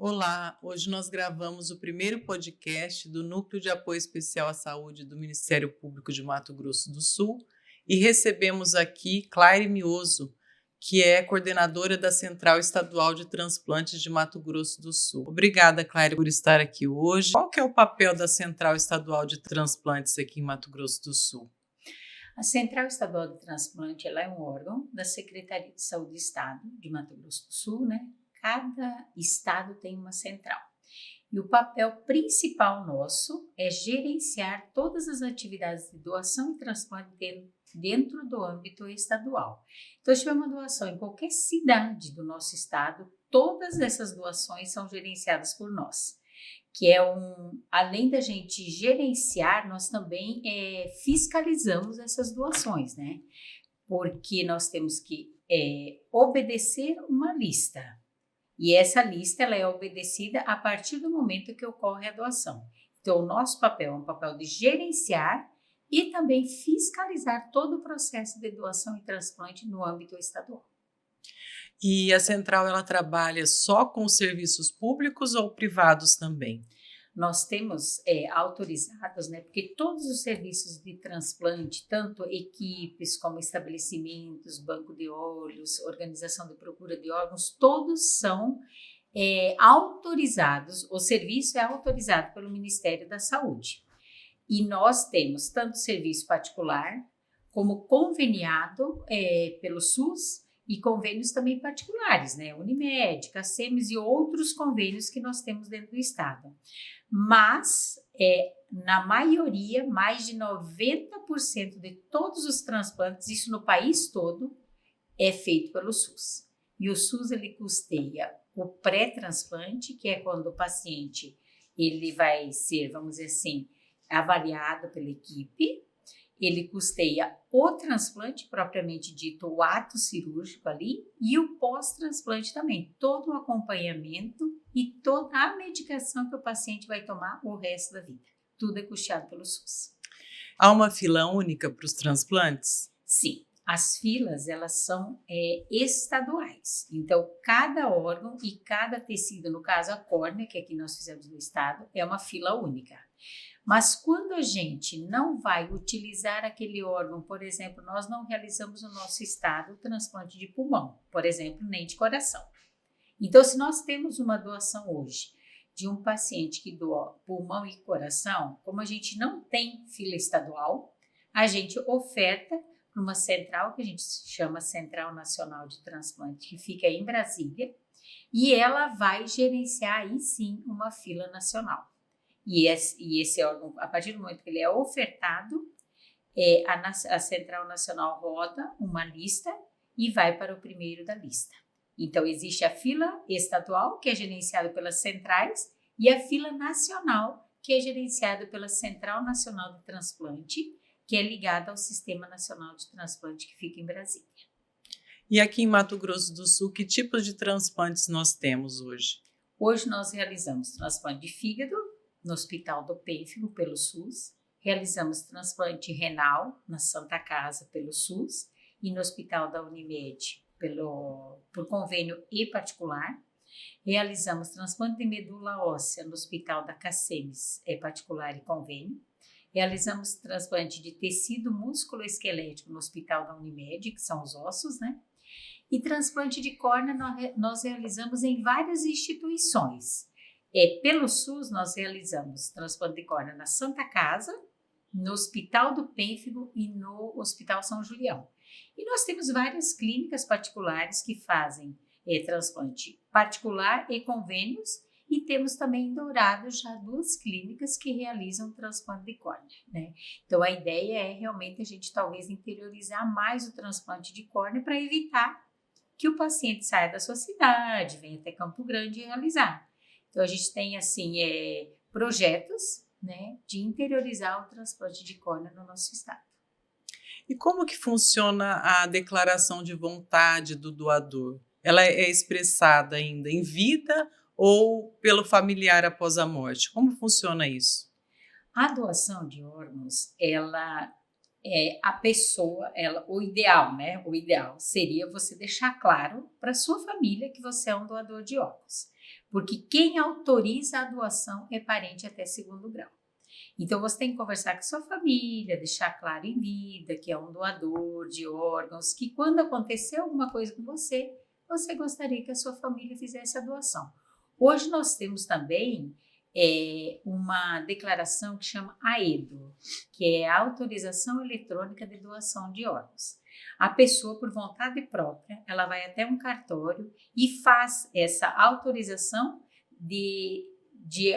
Olá, hoje nós gravamos o primeiro podcast do Núcleo de Apoio Especial à Saúde do Ministério Público de Mato Grosso do Sul e recebemos aqui Claire Mioso, que é coordenadora da Central Estadual de Transplantes de Mato Grosso do Sul. Obrigada, Claire, por estar aqui hoje. Qual que é o papel da Central Estadual de Transplantes aqui em Mato Grosso do Sul? A Central Estadual de Transplante ela é um órgão da Secretaria de Saúde do Estado de Mato Grosso do Sul, né? Cada estado tem uma central. E o papel principal nosso é gerenciar todas as atividades de doação e transplante dentro do âmbito estadual. Então, se tiver uma doação em qualquer cidade do nosso estado, todas essas doações são gerenciadas por nós. Além da gente gerenciar, nós também fiscalizamos essas doações, né? Porque nós temos que obedecer uma lista. E essa lista ela é obedecida a partir do momento que ocorre a doação. Então, o nosso papel é um papel de gerenciar e também fiscalizar todo o processo de doação e transplante no âmbito estadual. E a Central ela trabalha só com serviços públicos ou privados também? Nós temos autorizados, né, porque todos os serviços de transplante, tanto equipes como estabelecimentos, banco de olhos, organização de procura de órgãos, todos são autorizados, o serviço é autorizado pelo Ministério da Saúde. E nós temos tanto serviço particular, como conveniado pelo SUS, e convênios também particulares, né? Unimed, CACEMES e outros convênios que nós temos dentro do estado. Mas, na maioria, mais de 90% de todos os transplantes, isso no país todo, é feito pelo SUS. E o SUS, ele custeia o pré-transplante, que é quando o paciente ele vai ser, vamos dizer assim, avaliado pela equipe. Ele custeia o transplante, propriamente dito, o ato cirúrgico ali, e o pós-transplante também, todo o acompanhamento e toda a medicação que o paciente vai tomar o resto da vida. Tudo é custeado pelo SUS. Há uma fila única para os transplantes? Sim, as filas elas são estaduais. Então, cada órgão e cada tecido, no caso a córnea, que aqui nós fizemos no estado, é uma fila única. Mas quando a gente não vai utilizar aquele órgão, por exemplo, nós não realizamos no nosso estado o transplante de pulmão, por exemplo, nem de coração. Então, se nós temos uma doação hoje de um paciente que doa pulmão e coração, como a gente não tem fila estadual, a gente oferta para uma central que a gente chama Central Nacional de Transplante, que fica em Brasília, e ela vai gerenciar aí sim uma fila nacional. E esse órgão, a partir do momento que ele é ofertado, a Central Nacional roda uma lista e vai para o primeiro da lista. Então, existe a fila estadual, que é gerenciada pelas centrais, e a fila nacional, que é gerenciada pela Central Nacional de Transplante, que é ligada ao Sistema Nacional de Transplante, que fica em Brasília. E aqui em Mato Grosso do Sul, que tipos de transplantes nós temos hoje? Hoje nós realizamos transplante de fígado no Hospital do Pênfigo, pelo SUS. Realizamos transplante renal na Santa Casa, pelo SUS. E no Hospital da Unimed, por convênio e particular. Realizamos transplante de medula óssea no Hospital da CACEMES, particular e convênio. Realizamos transplante de tecido músculo-esquelético no Hospital da Unimed, que são os ossos, né? E transplante de córnea nós realizamos em várias instituições. Pelo SUS, nós realizamos transplante de córnea na Santa Casa, no Hospital do Pênfigo e no Hospital São Julião. E nós temos várias clínicas particulares que fazem transplante particular e convênios, e temos também em Dourados já 2 clínicas que realizam transplante de córnea, né? Então, a ideia é realmente a gente talvez interiorizar mais o transplante de córnea para evitar que o paciente saia da sua cidade, venha até Campo Grande realizar. Então, a gente tem, assim, projetos, né, de interiorizar o transplante de córnea no nosso estado. E como que funciona a declaração de vontade do doador? Ela é expressada ainda em vida ou pelo familiar após a morte? Como funciona isso? A doação de órgãos, ela a pessoa, o ideal, né? O ideal seria você deixar claro para sua família que você é um doador de órgãos. Porque quem autoriza a doação é parente até segundo grau. Então, você tem que conversar com sua família, deixar claro em vida que é um doador de órgãos, que quando acontecer alguma coisa com você, você gostaria que a sua família fizesse a doação. Hoje nós temos também uma declaração que chama AEDO, que é a Autorização Eletrônica de Doação de Órgãos. A pessoa, por vontade própria, ela vai até um cartório e faz essa autorização de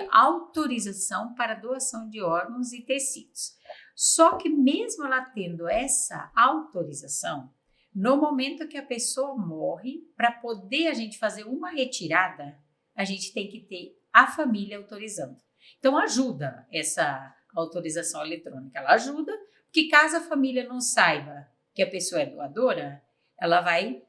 autorização para doação de órgãos e tecidos. Só que mesmo ela tendo essa autorização, no momento que a pessoa morre, para poder a gente fazer uma retirada, a gente tem que ter a família autorizando. Então ajuda essa autorização eletrônica, ela ajuda, porque caso a família não saiba que a pessoa é doadora, ela vai,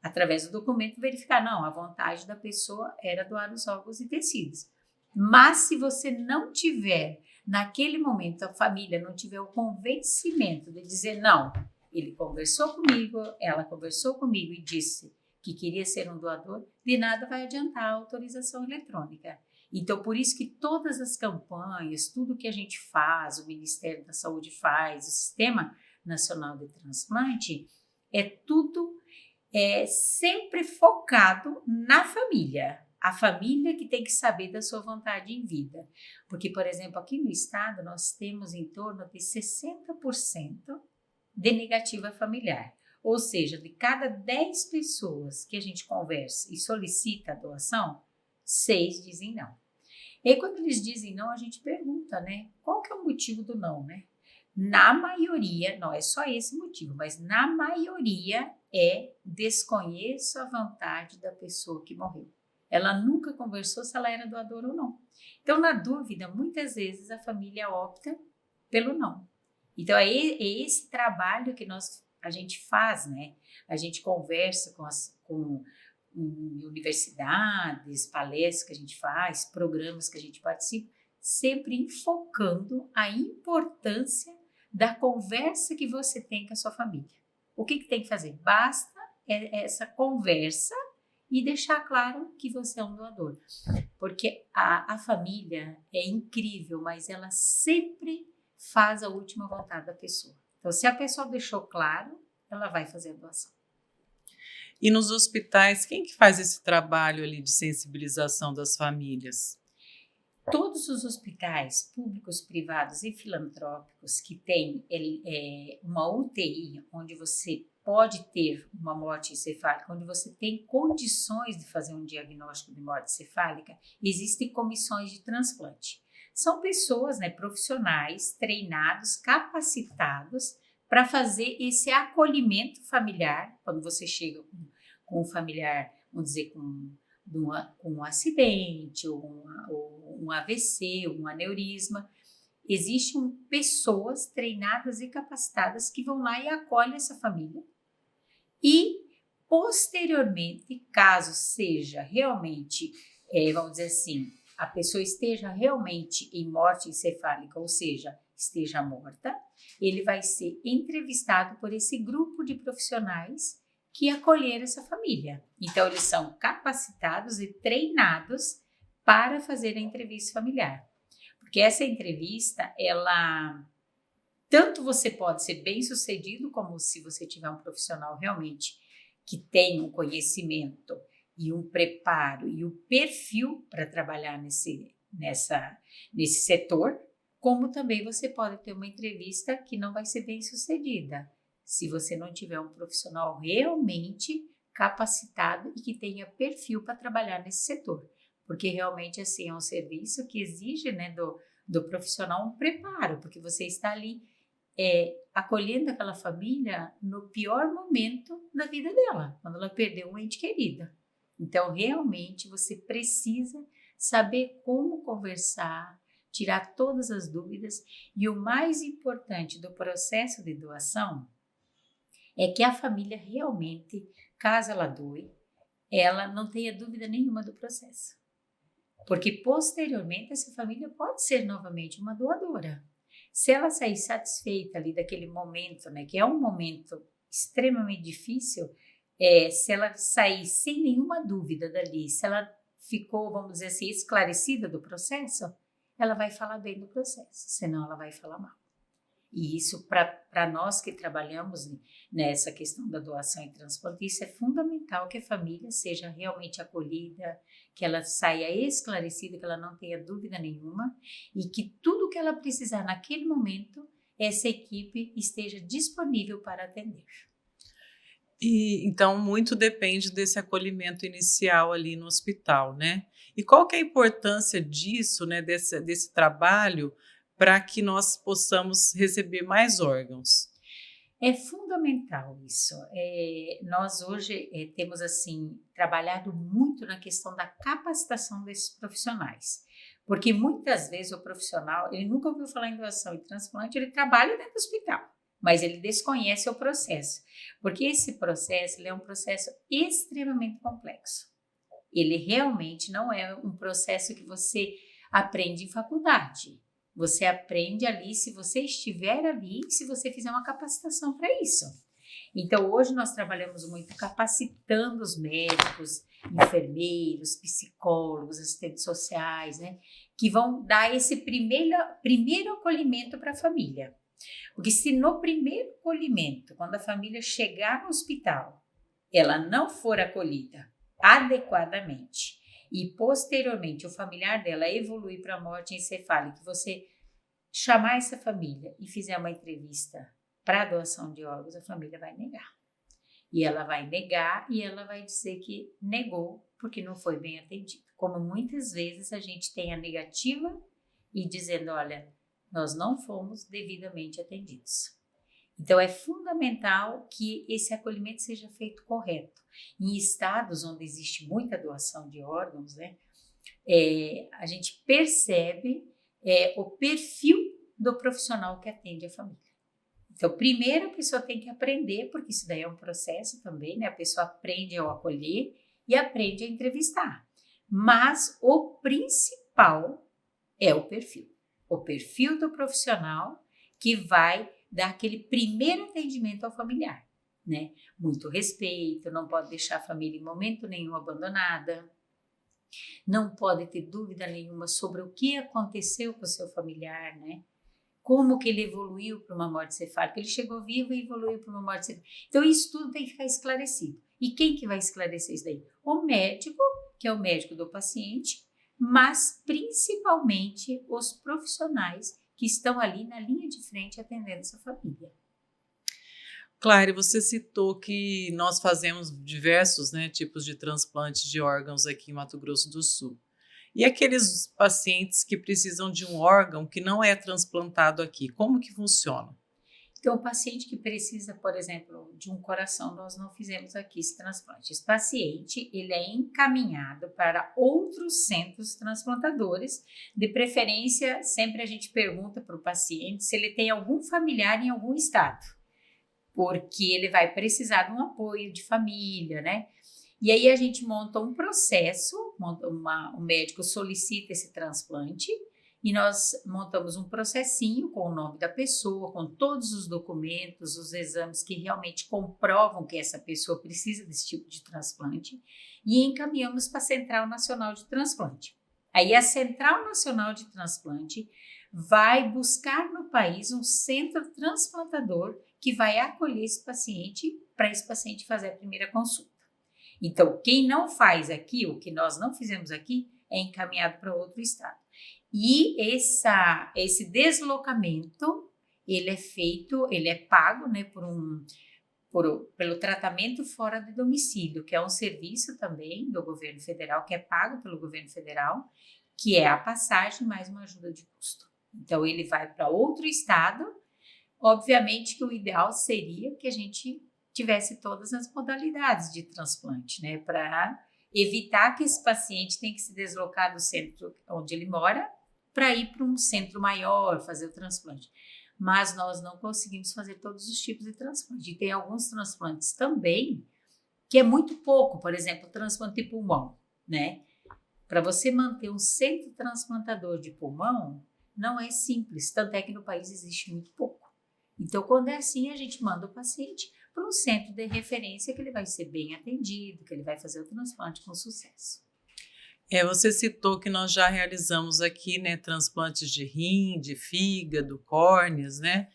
através do documento, verificar, não, a vontade da pessoa era doar os órgãos e tecidos. Mas se você não tiver, naquele momento, a família não tiver o convencimento de dizer, não, ele conversou comigo, ela conversou comigo e disse que queria ser um doador, de nada vai adiantar a autorização eletrônica. Então, por isso que todas as campanhas, tudo que a gente faz, o Ministério da Saúde faz, o Sistema Nacional de Transplante, é tudo sempre focado na família. A família que tem que saber da sua vontade em vida. Porque, por exemplo, aqui no estado, nós temos em torno de 60% de negativa familiar. Ou seja, de cada 10 pessoas que a gente conversa e solicita a doação, 6 dizem não. E aí, quando eles dizem não, a gente pergunta, né? Qual que é o motivo do não, né? Na maioria, não é só esse motivo, mas na maioria desconheço a vontade da pessoa que morreu. Ela nunca conversou se ela era doadora ou não. Então, na dúvida, muitas vezes a família opta pelo não. Então, é esse trabalho que a gente faz, né? A gente conversa com universidades, palestras que a gente faz, programas que a gente participa, sempre enfocando a importância da conversa que você tem com a sua família. O que tem que fazer? Basta essa conversa e deixar claro que você é um doador. Porque a família é incrível, mas ela sempre faz a última vontade da pessoa. Então, se a pessoa deixou claro, ela vai fazer a doação. E nos hospitais, quem que faz esse trabalho ali de sensibilização das famílias? Todos os hospitais públicos, privados e filantrópicos que têm uma UTI, onde você pode ter uma morte encefálica, onde você tem condições de fazer um diagnóstico de morte encefálica, existem comissões de transplante. São pessoas, né, profissionais, treinados, capacitados para fazer esse acolhimento familiar, quando você chega com um familiar, vamos dizer, com um acidente, ou um AVC, um aneurisma. Existem pessoas treinadas e capacitadas que vão lá e acolhem essa família. E, posteriormente, caso seja realmente, vamos dizer assim, a pessoa esteja realmente em morte encefálica, ou seja, esteja morta, ele vai ser entrevistado por esse grupo de profissionais que acolheram essa família. Então, eles são capacitados e treinados para fazer a entrevista familiar. Porque essa entrevista, tanto você pode ser bem-sucedido, como se você tiver um profissional realmente que tem um conhecimento e um preparo e um perfil para trabalhar nesse setor, como também você pode ter uma entrevista que não vai ser bem-sucedida, se você não tiver um profissional realmente capacitado e que tenha perfil para trabalhar nesse setor. Porque realmente assim é um serviço que exige, né, do profissional um preparo, porque você está ali acolhendo aquela família no pior momento da vida dela, quando ela perdeu um ente querido. Então, realmente, você precisa saber como conversar, tirar todas as dúvidas, e o mais importante do processo de doação é que a família realmente, caso ela doe, ela não tenha dúvida nenhuma do processo. Porque posteriormente essa família pode ser novamente uma doadora. Se ela sair satisfeita ali daquele momento, né, que é um momento extremamente difícil, se ela sair sem nenhuma dúvida dali, se ela ficou, vamos dizer assim, esclarecida do processo, ela vai falar bem do processo, senão ela vai falar mal. E isso, para nós que trabalhamos nessa questão da doação e transplante, isso é fundamental, que a família seja realmente acolhida, que ela saia esclarecida, que ela não tenha dúvida nenhuma e que tudo que ela precisar naquele momento, essa equipe esteja disponível para atender. E então muito depende desse acolhimento inicial ali no hospital, né? E qual que é a importância disso, né, desse trabalho para que nós possamos receber mais órgãos? É fundamental isso. Nós hoje temos assim trabalhado muito na questão da capacitação desses profissionais, porque muitas vezes o profissional ele nunca ouviu falar em doação e transplante, ele trabalha dentro do hospital, mas ele desconhece o processo, porque esse processo ele é um processo extremamente complexo. Ele realmente não é um processo que você aprende em faculdade. Você aprende ali se você estiver ali, se você fizer uma capacitação para isso. Então, hoje nós trabalhamos muito capacitando os médicos, enfermeiros, psicólogos, assistentes sociais, né? Que vão dar esse primeiro acolhimento para a família. Porque se no primeiro acolhimento, quando a família chegar no hospital, ela não for acolhida adequadamente e posteriormente o familiar dela evoluir para a morte encefálica, que você chamar essa família e fizer uma entrevista para a doação de órgãos, a família vai negar. E ela vai negar e ela vai dizer que negou porque não foi bem atendido. Como muitas vezes a gente tem a negativa e dizendo, olha, nós não fomos devidamente atendidos. Então, é fundamental que esse acolhimento seja feito correto. Em estados onde existe muita doação de órgãos, né, a gente percebe o perfil do profissional que atende a família. Então, primeiro a pessoa tem que aprender, porque isso daí é um processo também, né? A pessoa aprende ao acolher e aprende a entrevistar. Mas o principal é o perfil. O perfil do profissional que vai dar aquele primeiro atendimento ao familiar, né? Muito respeito, não pode deixar a família em momento nenhum abandonada, não pode ter dúvida nenhuma sobre o que aconteceu com o seu familiar, né? Como que ele evoluiu para uma morte cefálica, ele chegou vivo e evoluiu para uma morte cefálica. Então isso tudo tem que ficar esclarecido. E quem que vai esclarecer isso daí? O médico, que é o médico do paciente, mas principalmente os profissionais que estão ali na linha de frente atendendo essa família. Claro, você citou que nós fazemos diversos, né, tipos de transplante de órgãos aqui em Mato Grosso do Sul. E aqueles pacientes que precisam de um órgão que não é transplantado aqui, como que funciona? Então, o paciente que precisa, por exemplo, de um coração, nós não fizemos aqui esse transplante. Esse paciente, ele é encaminhado para outros centros transplantadores. De preferência, sempre a gente pergunta para o paciente se ele tem algum familiar em algum estado, porque ele vai precisar de um apoio de família, né? E aí a gente monta um processo, o médico solicita esse transplante e nós montamos um processinho com o nome da pessoa, com todos os documentos, os exames que realmente comprovam que essa pessoa precisa desse tipo de transplante e encaminhamos para a Central Nacional de Transplante. Aí a Central Nacional de Transplante vai buscar no país um centro transplantador que vai acolher esse paciente para esse paciente fazer a primeira consulta. Então, quem não faz aqui, o que nós não fizemos aqui, é encaminhado para outro estado. E esse deslocamento, ele é feito, ele é pago, né, pelo tratamento fora de domicílio, que é um serviço também do governo federal, que é pago pelo governo federal, que é a passagem mais uma ajuda de custo. Então, ele vai para outro estado. Obviamente que o ideal seria que a gente tivesse todas as modalidades de transplante, né? Para evitar que esse paciente tenha que se deslocar do centro onde ele mora para ir para um centro maior, fazer o transplante. Mas nós não conseguimos fazer todos os tipos de transplante. E tem alguns transplantes também que é muito pouco, por exemplo, o transplante de pulmão, né? Para você manter um centro transplantador de pulmão, não é simples, tanto é que no país existe muito pouco. Então, quando é assim, a gente manda o paciente para um centro de referência que ele vai ser bem atendido, que ele vai fazer o transplante com sucesso. Você citou que nós já realizamos aqui, né, transplantes de rim, de fígado, córneas, né,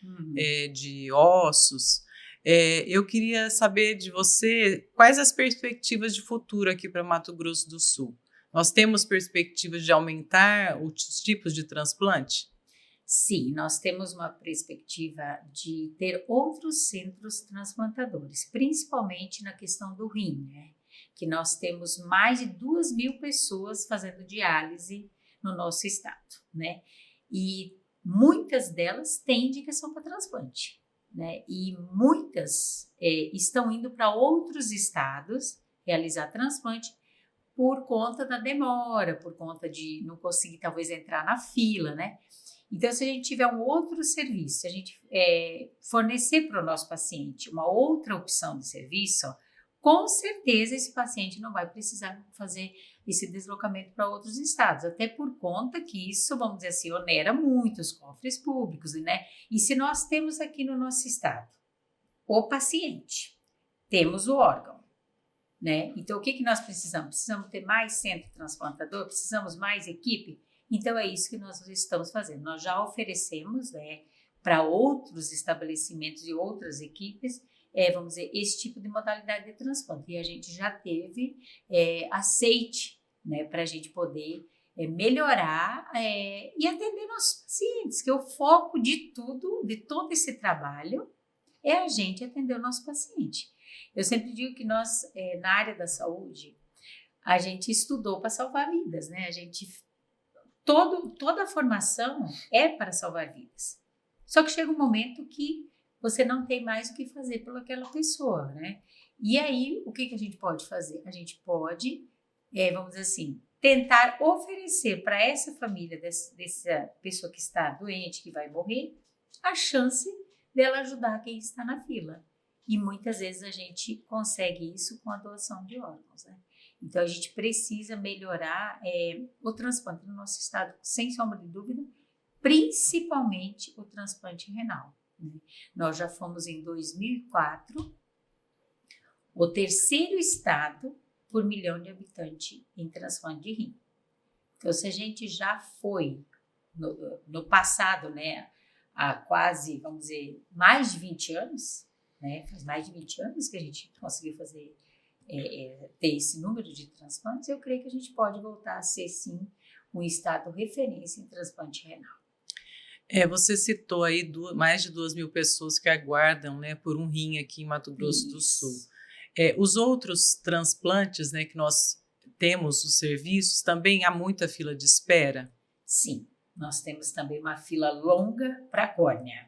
de ossos. Eu queria saber de você quais as perspectivas de futuro aqui para Mato Grosso do Sul. Nós temos perspectivas de aumentar os tipos de transplante? Sim, nós temos uma perspectiva de ter outros centros transplantadores, principalmente na questão do rim, né? Que nós temos mais de 2.000 pessoas fazendo diálise no nosso estado, né? E muitas delas têm indicação para transplante, né? E muitas estão indo para outros estados realizar transplante por conta da demora, por conta de não conseguir talvez entrar na fila, né? Então, se a gente tiver um outro serviço, se a gente fornecer para o nosso paciente uma outra opção de serviço, com certeza esse paciente não vai precisar fazer esse deslocamento para outros estados, até por conta que isso, vamos dizer assim, onera muito os cofres públicos, né? E se nós temos aqui no nosso estado o paciente, temos o órgão, né? Então, o que nós precisamos? Precisamos ter mais centro transplantador? Precisamos mais equipe? Então, é isso que nós estamos fazendo. Nós já oferecemos, né, para outros estabelecimentos e outras equipes, vamos dizer, esse tipo de modalidade de transplante. E a gente já teve aceite, né, para a gente poder melhorar e atender nossos pacientes, que o foco de tudo, de todo esse trabalho, é a gente atender o nosso paciente. Eu sempre digo que nós, na área da saúde, a gente estudou para salvar vidas, né? Toda a formação é para salvar vidas. Só que chega um momento que você não tem mais o que fazer pelaquela pessoa, né? E aí, o que a gente pode fazer? A gente pode, vamos dizer assim, tentar oferecer para essa família, dessa pessoa que está doente, que vai morrer, a chance dela ajudar quem está na fila. E muitas vezes a gente consegue isso com a doação de órgãos, né? Então, a gente precisa melhorar o transplante no nosso estado, sem sombra de dúvida, principalmente o transplante renal, né? Nós já fomos, em 2004, o terceiro estado por milhão de habitantes em transplante de rim. Então, se a gente já foi, no passado, né, há quase, vamos dizer, mais de 20 anos, né, faz mais de 20 anos que a gente conseguiu fazer ter esse número de transplantes, eu creio que a gente pode voltar a ser, sim, um estado referência em transplante renal. Você citou aí mais de 2.000 pessoas que aguardam, né, por um rim aqui em Mato Grosso do Sul. Os outros transplantes, né, que nós temos os serviços, também há muita fila de espera? Sim, nós temos também uma fila longa para a córnea.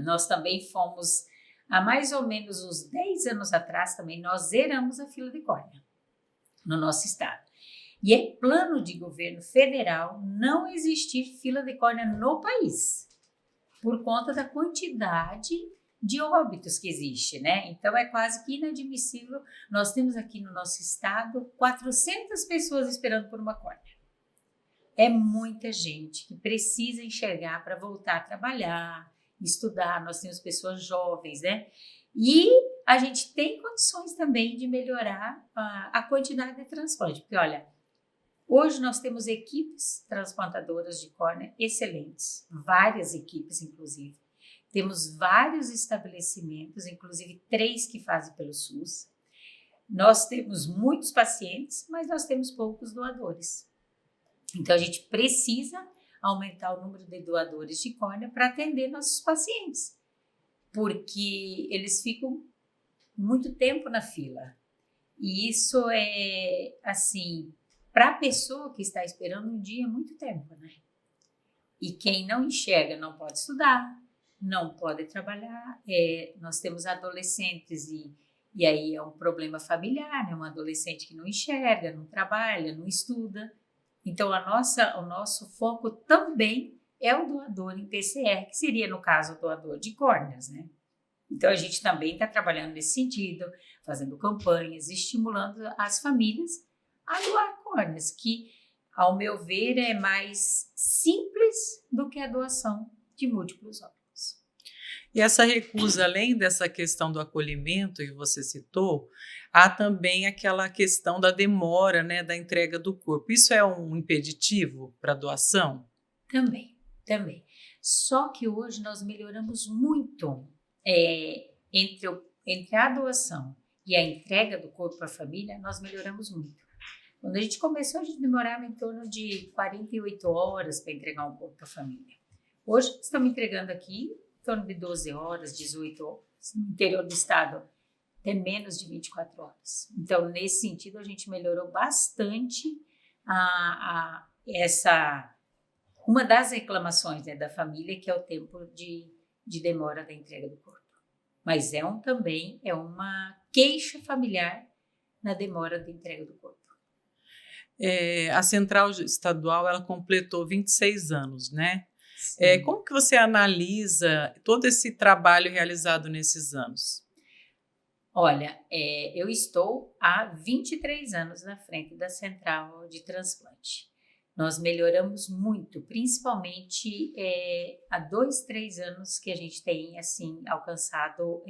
Nós também fomos... Há mais ou menos uns 10 anos atrás também nós zeramos a fila de córnea no nosso estado. E é plano de governo federal não existir fila de córnea no país, por conta da quantidade de óbitos que existe, né? Então é quase que inadmissível. Nós temos aqui no nosso estado 400 pessoas esperando por uma córnea. É muita gente que precisa enxergar para voltar a trabalhar, estudar. Nós temos pessoas jovens, né? E a gente tem condições também de melhorar a quantidade de transplante, porque olha, hoje nós temos equipes transplantadoras de córnea excelentes, várias equipes inclusive, temos vários estabelecimentos, inclusive 3 que fazem pelo SUS, nós temos muitos pacientes, mas nós temos poucos doadores, então a gente precisa aumentar o número de doadores de córnea para atender nossos pacientes, porque eles ficam muito tempo na fila. E isso é, assim, para a pessoa que está esperando um dia, é muito tempo, né? E quem não enxerga não pode estudar, não pode trabalhar. Nós temos adolescentes e aí é um problema familiar, né? Um adolescente que não enxerga, não trabalha, não estuda. Então, o nosso foco também é o doador em PCR, que seria, no caso, o doador de córneas, né? Então, a gente também está trabalhando nesse sentido, fazendo campanhas, estimulando as famílias a doar córneas, que ao meu ver, é mais simples do que a doação de múltiplos órgãos. E essa recusa, além dessa questão do acolhimento que você citou, há também aquela questão da demora, né, da entrega do corpo. Isso é um impeditivo para a doação? Também. Só que hoje nós melhoramos muito entre a doação e a entrega do corpo à família, nós melhoramos muito. Quando a gente começou, a gente demorava em torno de 48 horas para entregar um corpo à família. Hoje, estamos entregando aqui em torno de 12 horas, 18 horas. No interior do estado, até menos de 24 horas. Então, nesse sentido, a gente melhorou bastante uma das reclamações, né, da família, que é o tempo de demora da entrega do corpo. Mas também é uma queixa familiar na demora da entrega do corpo. A Central Estadual, ela completou 26 anos, né? Como que você analisa todo esse trabalho realizado nesses anos? Olha, eu estou há 23 anos na frente da Central de Transplante. Nós melhoramos muito, principalmente há 2, 3 anos que a gente tem assim, alcançado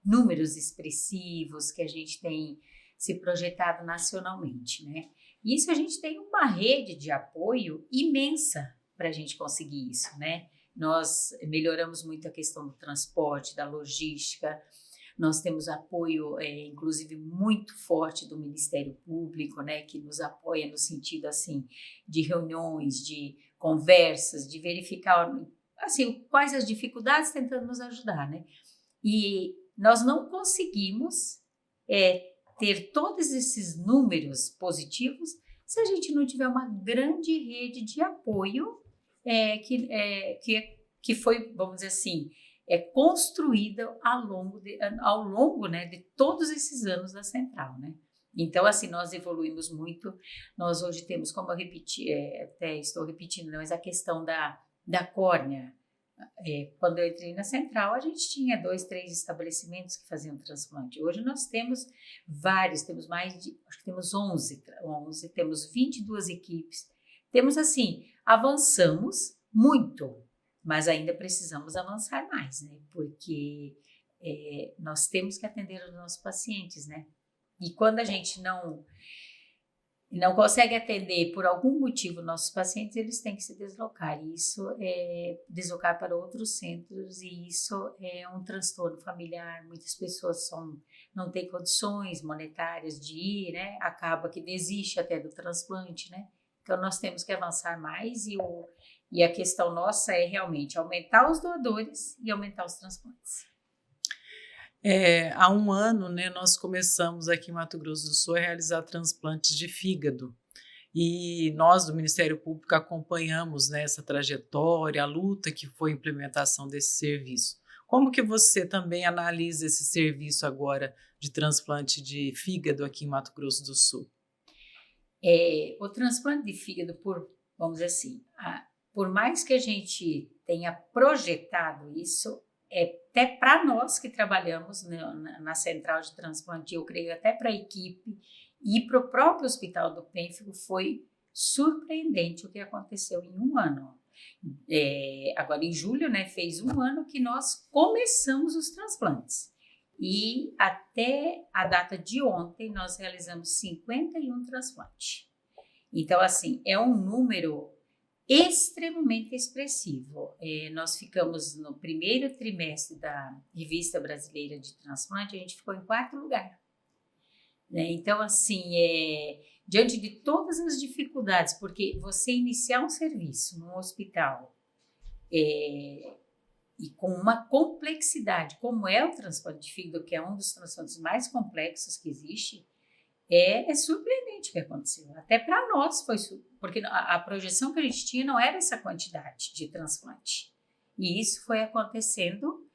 números expressivos, que a gente tem se projetado nacionalmente, né? Isso a gente tem uma rede de apoio imensa para a gente conseguir isso, né? Nós melhoramos muito a questão do transporte, da logística. Nós temos apoio, inclusive, muito forte do Ministério Público, né, que nos apoia no sentido, assim, de reuniões, de conversas, de verificar, assim, quais as dificuldades, tentando nos ajudar, né? E nós não conseguimos ter todos esses números positivos se a gente não tiver uma grande rede de apoio que foi, vamos dizer assim, construída ao longo, né, de todos esses anos da Central, né? Então, assim, nós evoluímos muito. Nós hoje temos, como eu repeti, até estou repetindo, né, mas a questão da córnea. Quando eu entrei na Central, a gente tinha 2, 3 estabelecimentos que faziam transplante. Hoje nós temos vários, temos acho que temos 11, temos 22 equipes. Temos, assim, avançamos muito, mas ainda precisamos avançar mais, né? Porque nós temos que atender os nossos pacientes, né? E quando a gente não consegue atender por algum motivo nossos pacientes, eles têm que se deslocar. E isso é deslocar para outros centros, e isso é um transtorno familiar. Muitas pessoas não têm condições monetárias de ir, né? Acaba que desiste até do transplante, né? Então, nós temos que avançar mais e a questão nossa é realmente aumentar os doadores e aumentar os transplantes. Há um ano, né, nós começamos aqui em Mato Grosso do Sul a realizar transplantes de fígado. E nós, do Ministério Público, acompanhamos, né, essa trajetória, a luta que foi a implementação desse serviço. Como que você também analisa esse serviço agora de transplante de fígado aqui em Mato Grosso do Sul? O transplante de fígado, vamos dizer assim, por mais que a gente tenha projetado isso, até para nós que trabalhamos na Central de Transplante, eu creio até para a equipe e para o próprio Hospital do Pênfigo, foi surpreendente o que aconteceu em um ano. Agora, em julho, né, fez um ano que nós começamos os transplantes. E até a data de ontem, nós realizamos 51 transplantes. Então, assim, é um número extremamente expressivo. Nós ficamos no primeiro trimestre da Revista Brasileira de Transplante, a gente ficou em 4º lugar. Né? Então, assim, diante de todas as dificuldades, porque você iniciar um serviço num hospital e com uma complexidade, como é o transplante de fígado, que é um dos transplantes mais complexos que existe, é surpreendente o que aconteceu. Até para nós foi porque a projeção que a gente tinha não era essa quantidade de transplante. E isso foi acontecendo,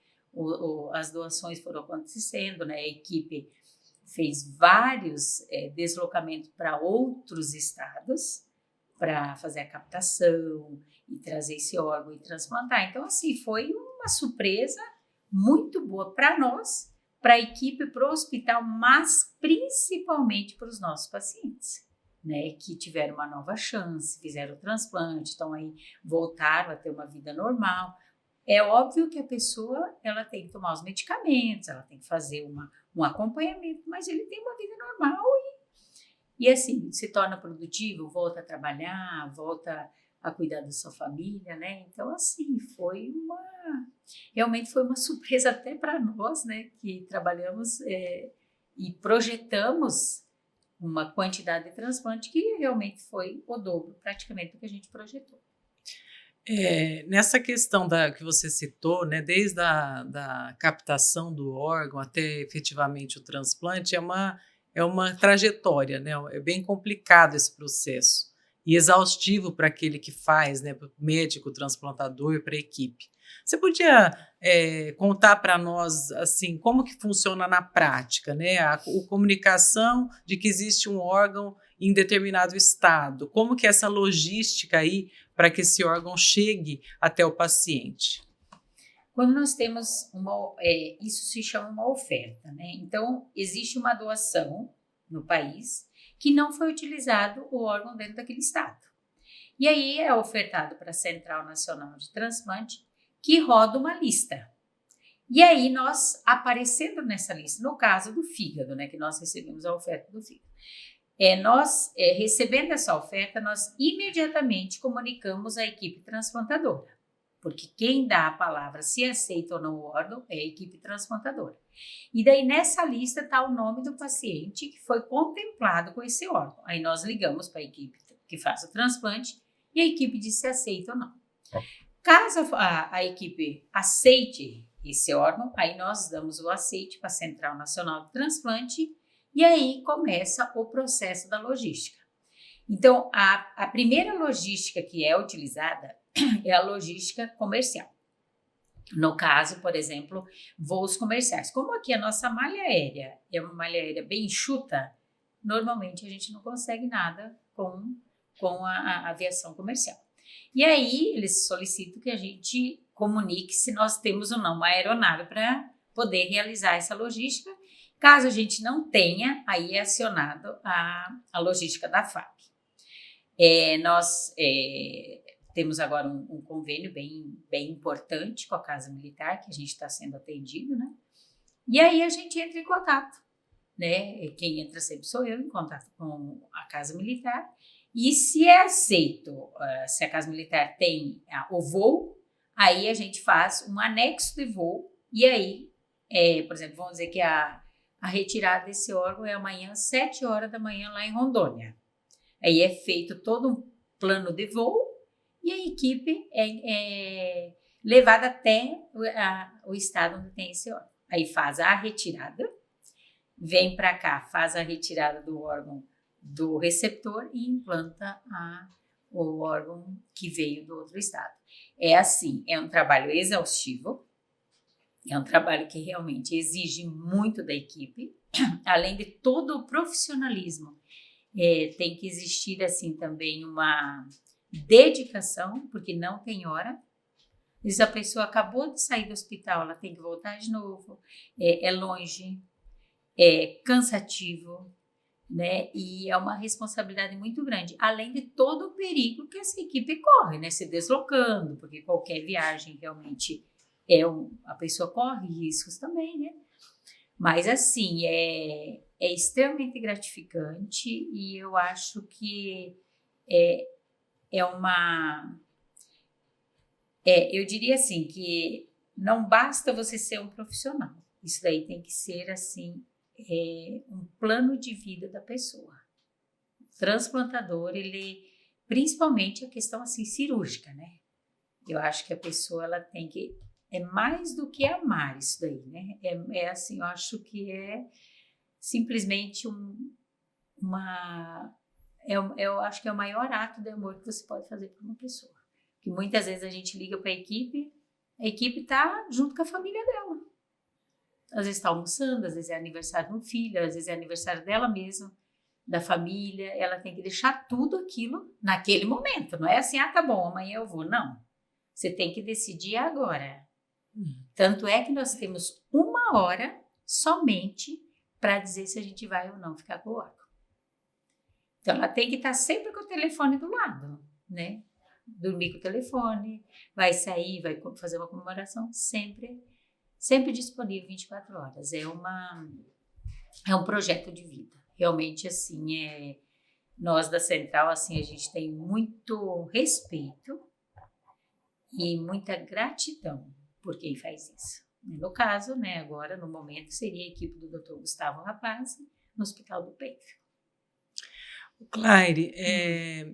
as doações foram acontecendo, né? A equipe fez vários deslocamentos para outros estados para fazer a captação e trazer esse órgão e transplantar. Então, assim, foi uma surpresa muito boa para nós, para a equipe, para o hospital, mas principalmente para os nossos pacientes. né, que tiveram uma nova chance, fizeram o transplante, então aí voltaram a ter uma vida normal. É óbvio que a pessoa ela tem que tomar os medicamentos, ela tem que fazer um acompanhamento, mas ele tem uma vida normal e assim, se torna produtivo, volta a trabalhar, volta a cuidar da sua família, né? Então, assim, realmente foi uma surpresa até para nós, né, que trabalhamos e projetamos uma quantidade de transplante que realmente foi o dobro, praticamente, do que a gente projetou. Nessa questão que você citou, né, desde da captação do órgão até efetivamente o transplante, é uma trajetória, né? É bem complicado esse processo e exaustivo para aquele que faz, né, para o médico transplantador e para a equipe. Você podia contar para nós assim como que funciona na prática, né? A comunicação de que existe um órgão em determinado estado, como que é essa logística aí para que esse órgão chegue até o paciente? Quando nós temos isso se chama uma oferta, né? Então, existe uma doação no país que não foi utilizado o órgão dentro daquele estado. E aí é ofertado para a Central Nacional de Transplante, que roda uma lista. E aí nós, aparecendo nessa lista, no caso do fígado, né, que nós recebemos a oferta do fígado, recebendo essa oferta, nós imediatamente comunicamos à equipe transplantadora, porque quem dá a palavra se aceita ou não o órgão é a equipe transplantadora. E daí nessa lista está o nome do paciente que foi contemplado com esse órgão. Aí nós ligamos para a equipe que faz o transplante e a equipe diz se aceita ou não. Caso a equipe aceite esse órgão, aí nós damos o aceite para a Central Nacional de Transplante e aí começa o processo da logística. Então, a primeira logística que é utilizada é a logística comercial. No caso, por exemplo, voos comerciais. Como aqui a nossa malha aérea é uma malha aérea bem enxuta, normalmente a gente não consegue nada com a aviação comercial. E aí, eles solicitam que a gente comunique se nós temos ou não uma aeronave para poder realizar essa logística. Caso a gente não tenha, aí é acionado a logística da FAP. Nós temos agora um convênio bem importante com a Casa Militar, que a gente está sendo atendido, né? E aí a gente entra em contato, né? Quem entra sempre sou eu, em contato com a Casa Militar. E se é aceito, se a Casa Militar tem o voo, aí a gente faz um anexo de voo. E aí, por exemplo, vamos dizer que a retirada desse órgão é amanhã, 7 horas da manhã, lá em Rondônia. Aí é feito todo um plano de voo e a equipe é levada até o estado onde tem esse órgão. Aí faz a retirada, vem para cá, faz a retirada do órgão do receptor e implanta o órgão que veio do outro estado. É assim, é um trabalho exaustivo, é um trabalho que realmente exige muito da equipe, além de todo o profissionalismo. Tem que existir assim também uma dedicação, porque não tem hora. Se a pessoa acabou de sair do hospital, ela tem que voltar de novo, é longe, é cansativo, né? E é uma responsabilidade muito grande, além de todo o perigo que essa equipe corre, né? Se deslocando, porque qualquer viagem realmente a pessoa corre riscos também, né? Mas assim, é extremamente gratificante e eu acho que eu diria assim, que não basta você ser um profissional, isso daí tem que ser assim, um plano de vida da pessoa. O transplantador, principalmente a questão assim, cirúrgica, né? Eu acho que a pessoa ela tem que, mais do que amar isso daí, né? Assim, eu acho que é simplesmente eu acho que é o maior ato de amor que você pode fazer para uma pessoa. Que muitas vezes a gente liga para a equipe está junto com a família dela. Às vezes está almoçando, às vezes é aniversário de um filho, às vezes é aniversário dela mesma, da família. Ela tem que deixar tudo aquilo naquele momento. Não é assim, tá bom, amanhã eu vou. Não. Você tem que decidir agora. Tanto é que nós temos 1 hora somente para dizer se a gente vai ou não ficar com o órgão. Então, ela tem que estar sempre com o telefone do lado, né? Dormir com o telefone, vai sair, vai fazer uma comemoração, sempre disponível 24 horas. É um projeto de vida. Realmente, assim, nós da Central, assim, a gente tem muito respeito e muita gratidão por quem faz isso. No caso, né, agora, no momento, seria a equipe do Dr. Gustavo Rapaz, no Hospital do Pênfico. Claire,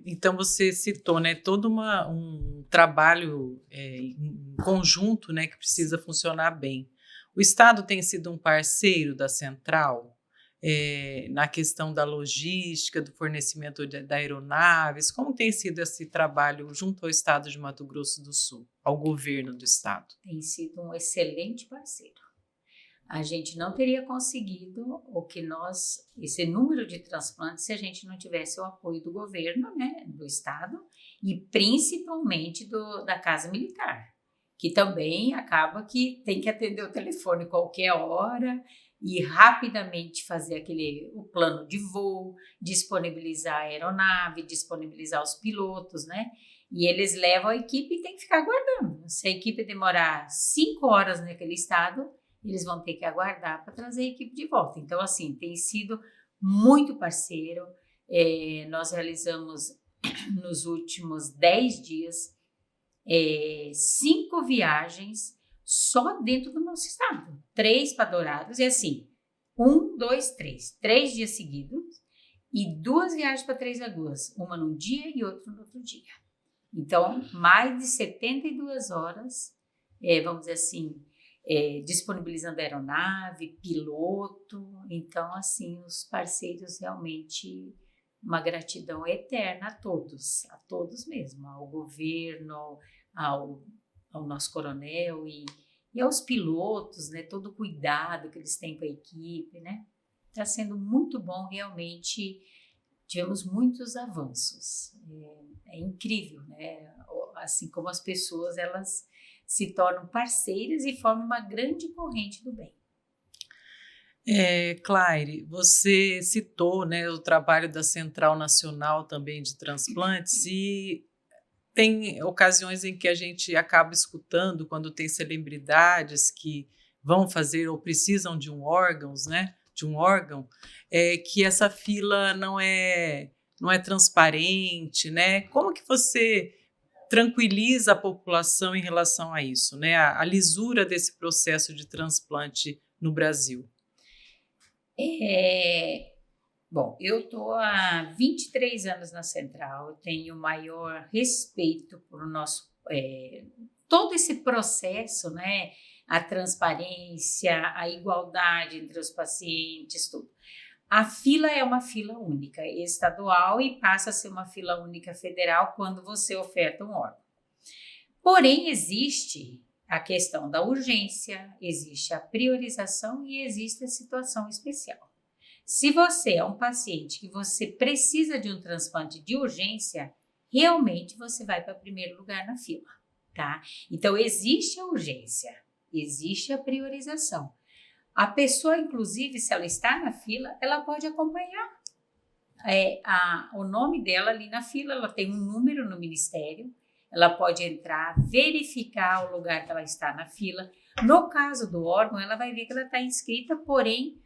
então você citou, né, todo um trabalho em conjunto, né, que precisa funcionar bem. O Estado tem sido um parceiro da Central na questão da logística, do fornecimento da aeronaves. Como tem sido esse trabalho junto ao Estado de Mato Grosso do Sul, ao governo do Estado? Tem sido um excelente parceiro. A gente não teria conseguido esse número de transplantes se a gente não tivesse o apoio do governo, né, do Estado, e principalmente da Casa Militar, que também acaba que tem que atender o telefone qualquer hora e rapidamente fazer o plano de voo, disponibilizar a aeronave, disponibilizar os pilotos, né? E eles levam a equipe e tem que ficar aguardando. Se a equipe demorar 5 horas naquele estado, eles vão ter que aguardar para trazer a equipe de volta. Então, assim, tem sido muito parceiro. Nós realizamos, nos últimos 10 dias, 5 viagens só dentro do nosso estado. 3 para Dourados, e assim, 1, 2, 3. 3 dias seguidos e 2 viagens para Três Lagoas. Uma num dia e outra no outro dia. Então, mais de 72 horas, vamos dizer assim, disponibilizando aeronave, piloto. Então, assim, os parceiros realmente, uma gratidão eterna a todos mesmo, ao governo, ao nosso coronel e aos pilotos, né? Todo o cuidado que eles têm com a equipe, né? Está sendo muito bom, realmente. Tivemos muitos avanços. É incrível, né? Assim como as pessoas, elas se tornam parceiras e formam uma grande corrente do bem. Claire, você citou, né, o trabalho da Central Nacional também de Transplantes e tem ocasiões em que a gente acaba escutando quando tem celebridades que vão fazer ou precisam de um órgão, né, que essa fila não é transparente, né? Como que você tranquiliza a população em relação a isso, né? A lisura desse processo de transplante no Brasil? Bom, eu estou há 23 anos na Central, eu tenho maior respeito por todo esse processo, né? A transparência, a igualdade entre os pacientes, tudo. A fila é uma fila única estadual e passa a ser uma fila única federal quando você oferta um órgão. Porém, existe a questão da urgência, existe a priorização e existe a situação especial. Se você é um paciente que você precisa de um transplante de urgência, realmente você vai para o primeiro lugar na fila, tá? Então, existe a urgência, existe a priorização. A pessoa, inclusive, se ela está na fila, ela pode acompanhar o nome dela ali na fila, ela tem um número no ministério, ela pode entrar, verificar o lugar que ela está na fila. No caso do órgão, ela vai ver que ela está inscrita, porém,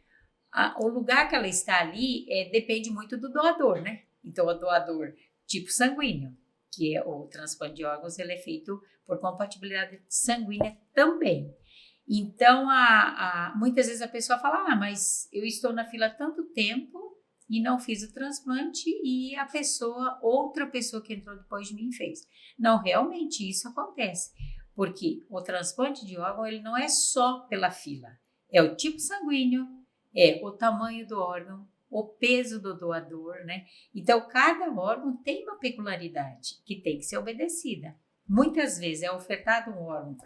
o lugar que ela está ali depende muito do doador, né? Então, o doador tipo sanguíneo, que é o transplante de órgãos, ele é feito por compatibilidade sanguínea também. Então, muitas vezes a pessoa fala, mas eu estou na fila há tanto tempo e não fiz o transplante e outra pessoa que entrou depois de mim fez. Não, realmente isso acontece, porque o transplante de órgão, ele não é só pela fila, é o tipo sanguíneo, é o tamanho do órgão, o peso do doador, né? Então, cada órgão tem uma peculiaridade que tem que ser obedecida. Muitas vezes é ofertado um órgão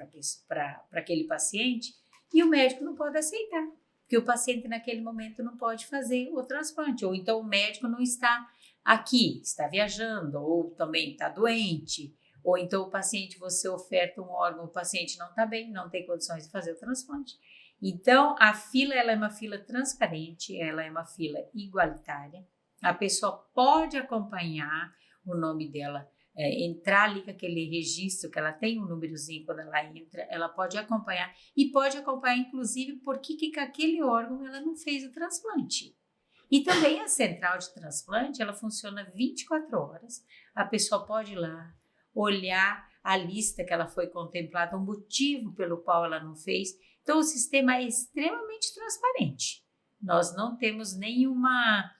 para aquele paciente e o médico não pode aceitar, porque o paciente naquele momento não pode fazer o transplante, ou então o médico não está aqui, está viajando, ou também está doente, ou então o paciente, você oferta um órgão, o paciente não está bem, não tem condições de fazer o transplante. Então, a fila, ela é uma fila transparente, ela é uma fila igualitária, A pessoa pode acompanhar o nome dela, entrar ali com aquele registro que ela tem um númerozinho quando ela entra, ela pode acompanhar e pode acompanhar inclusive por que com aquele órgão ela não fez o transplante. E também a central de transplante, ela funciona 24 horas, a pessoa pode ir lá, olhar a lista que ela foi contemplada, o motivo pelo qual ela não fez. Então o sistema é extremamente transparente, nós não temos nenhuma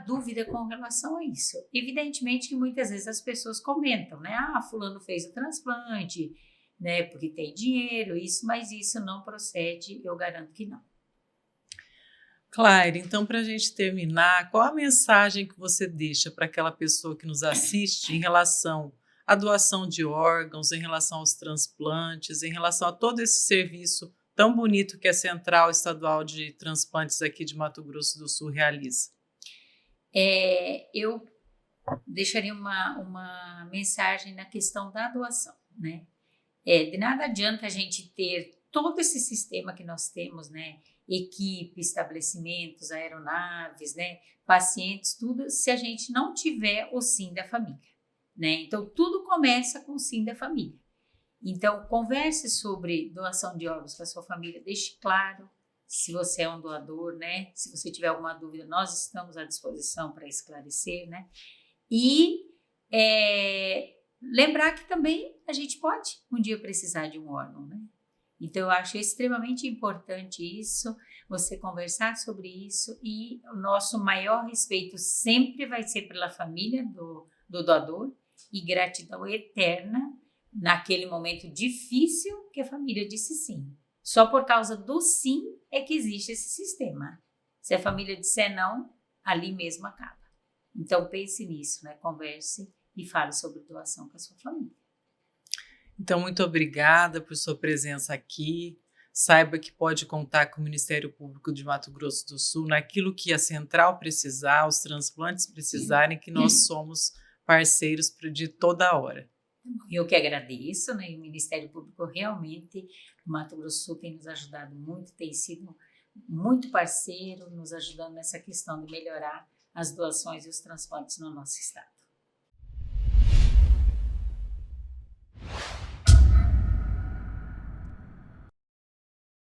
dúvida com relação a isso. Evidentemente que muitas vezes as pessoas comentam, né? Fulano fez o transplante, né? Porque tem dinheiro, isso, mas isso não procede, eu garanto que não. Claire, então para a gente terminar, qual a mensagem que você deixa para aquela pessoa que nos assiste em relação à doação de órgãos, em relação aos transplantes, em relação a todo esse serviço tão bonito que a Central Estadual de Transplantes aqui de Mato Grosso do Sul realiza? Eu deixaria uma mensagem na questão da doação, né? De nada adianta a gente ter todo esse sistema que nós temos, né? Equipe, estabelecimentos, aeronaves, né? Pacientes, tudo, se a gente não tiver o sim da família, né? Então, tudo começa com o sim da família. Então, converse sobre doação de órgãos com a sua família, deixe claro se você é um doador, né? Se você tiver alguma dúvida, nós estamos à disposição para esclarecer, né? E lembrar que também a gente pode um dia precisar de um órgão, né? Então, eu acho extremamente importante isso, você conversar sobre isso, e o nosso maior respeito sempre vai ser pela família do doador e gratidão eterna naquele momento difícil que a família disse sim. Só por causa do sim é que existe esse sistema. Se a família disser não, ali mesmo acaba. Então, pense nisso, né? Converse e fale sobre doação com a sua família. Então, muito obrigada por sua presença aqui. Saiba que pode contar com o Ministério Público de Mato Grosso do Sul naquilo que a Central precisar, os transplantes precisarem, que nós somos parceiros de toda hora. Eu que agradeço, né? O Ministério Público realmente, o Mato Grosso do Sul tem nos ajudado muito, tem sido muito parceiro, nos ajudando nessa questão de melhorar as doações e os transplantes no nosso estado.